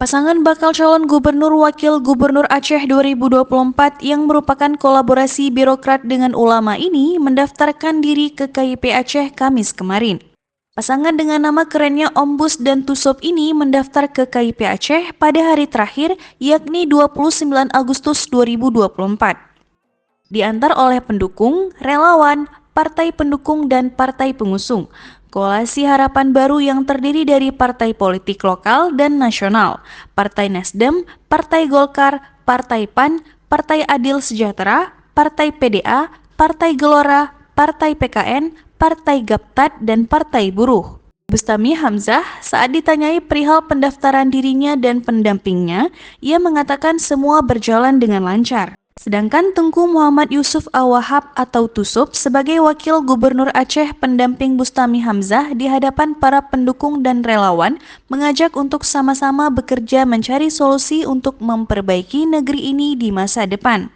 Pasangan bakal calon gubernur wakil gubernur Aceh 2024 yang merupakan kolaborasi birokrat dengan ulama ini mendaftarkan diri ke KIP Aceh Kamis kemarin. Pasangan dengan nama kerennya Ombus dan Tusop ini mendaftar ke KIP Aceh pada hari terakhir yakni 29 Agustus 2024. Diantar oleh pendukung, relawan, partai pendukung dan partai pengusung. Koalisi Harapan Baru yang terdiri dari partai politik lokal dan nasional, Partai Nasdem, Partai Golkar, Partai PAN, Partai Adil Sejahtera, Partai PDA, Partai Gelora, Partai PKN, Partai Gaptat, dan Partai Buruh. Bustami Hamzah saat ditanyai perihal pendaftaran dirinya dan pendampingnya, ia mengatakan semua berjalan dengan lancar. Sedangkan Tengku Muhammad Yusuf Awahab atau Tusub sebagai Wakil Gubernur Aceh pendamping Bustami Hamzah di hadapan para pendukung dan relawan mengajak untuk sama-sama bekerja mencari solusi untuk memperbaiki negeri ini di masa depan.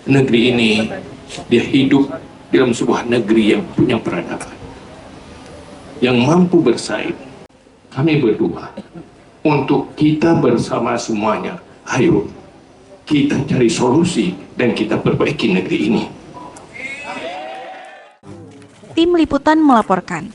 Negeri ini dia hidup dalam sebuah negeri yang punya peradaban, yang mampu bersaing. Kami berdua untuk kita bersama semuanya, ayo kita cari solusi dan kita perbaiki negeri ini. Tim Liputan melaporkan.